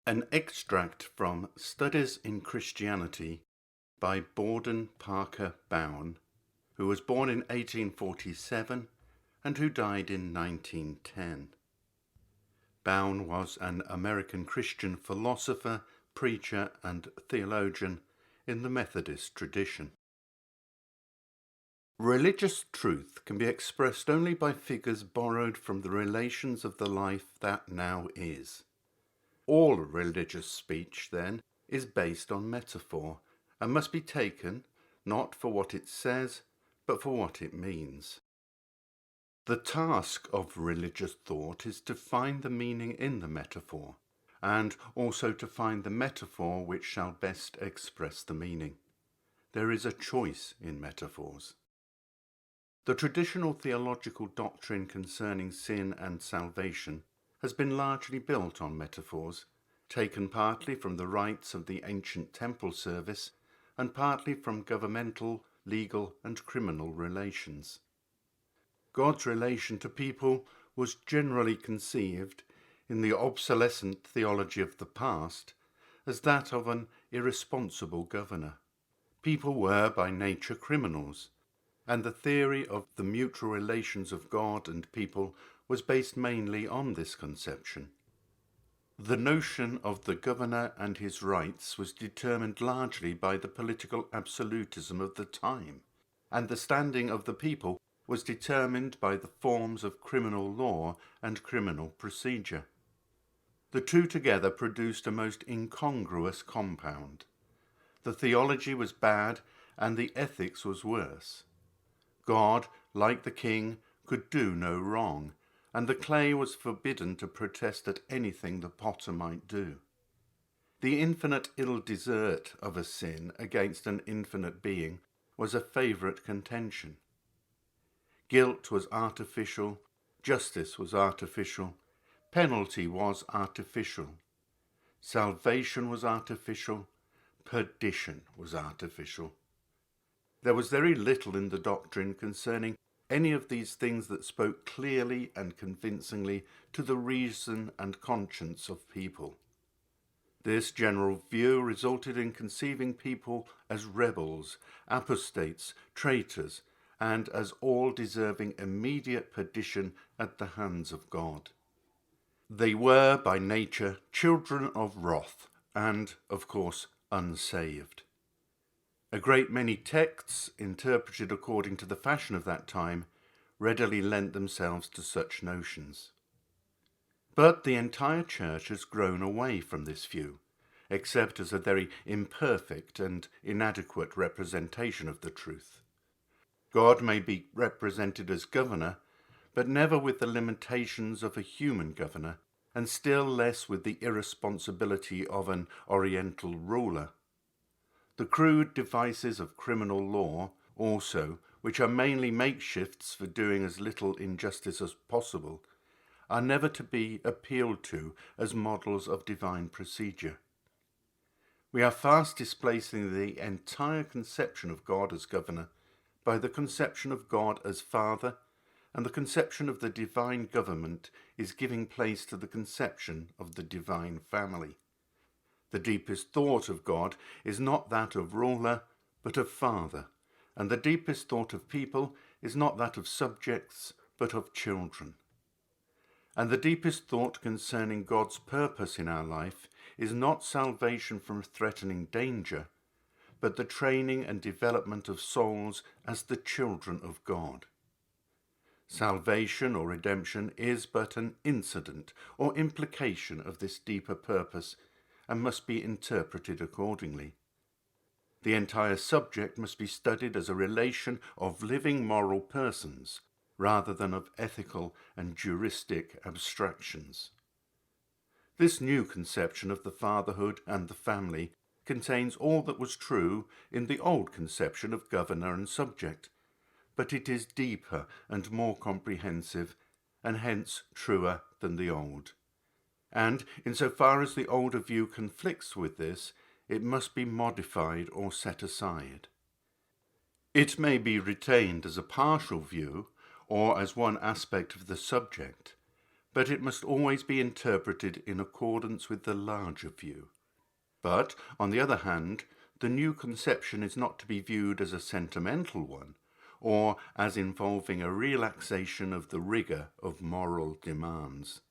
An extract from Studies in Christianity by Borden Parker Bowne, who was born in 1847 and who died in 1910. Bowne was an American Christian philosopher, preacher, and theologian in the Methodist tradition. Religious truth can be expressed only by figures borrowed from the relations of the life that now is. All religious speech, then, is based on metaphor and must be taken not for what it says, but for what it means. The task of religious thought is to find the meaning in the metaphor, and also to find the metaphor which shall best express the meaning. There is a choice in metaphors. The traditional theological doctrine concerning sin and salvation has been largely built on metaphors, taken partly from the rites of the ancient temple service and partly from governmental, legal, and criminal relations. God's relation to people was generally conceived, in the obsolescent theology of the past, as that of an irresponsible governor. People were by nature criminals, and the theory of the mutual relations of God and people was based mainly on this conception. The notion of the governor and his rights was determined largely by the political absolutism of the time, and the standing of the people was determined by the forms of criminal law and criminal procedure. The two together produced a most incongruous compound. The theology was bad and the ethics was worse. God, like the king, could do no wrong, and the clay was forbidden to protest at anything the potter might do. The infinite ill desert of a sin against an infinite being was a favourite contention. Guilt was artificial, justice was artificial, penalty was artificial, salvation was artificial, perdition was artificial. There was very little in the doctrine concerning any of these things that spoke clearly and convincingly to the reason and conscience of people. This general view resulted in conceiving people as rebels, apostates, traitors, and as all deserving immediate perdition at the hands of God. They were, by nature, children of wrath, and, of course, unsaved. A great many texts, interpreted according to the fashion of that time, readily lent themselves to such notions. But the entire church has grown away from this view, except as a very imperfect and inadequate representation of the truth. God may be represented as governor, but never with the limitations of a human governor, and still less with the irresponsibility of an oriental ruler. The crude devices of criminal law, also, which are mainly makeshifts for doing as little injustice as possible, are never to be appealed to as models of divine procedure. We are fast displacing the entire conception of God as governor by the conception of God as Father, and the conception of the divine government is giving place to the conception of the divine family. The deepest thought of God is not that of ruler, but of Father, and the deepest thought of people is not that of subjects, but of children. And the deepest thought concerning God's purpose in our life is not salvation from threatening danger, but the training and development of souls as the children of God. Salvation or redemption is but an incident or implication of this deeper purpose, and must be interpreted accordingly. The entire subject must be studied as a relation of living moral persons, rather than of ethical and juristic abstractions. This new conception of the fatherhood and the family contains all that was true in the old conception of governor and subject, but it is deeper and more comprehensive, and hence truer than the old. And, insofar as the older view conflicts with this, it must be modified or set aside. It may be retained as a partial view, or as one aspect of the subject, but it must always be interpreted in accordance with the larger view. But, on the other hand, the new conception is not to be viewed as a sentimental one, or as involving a relaxation of the rigour of moral demands.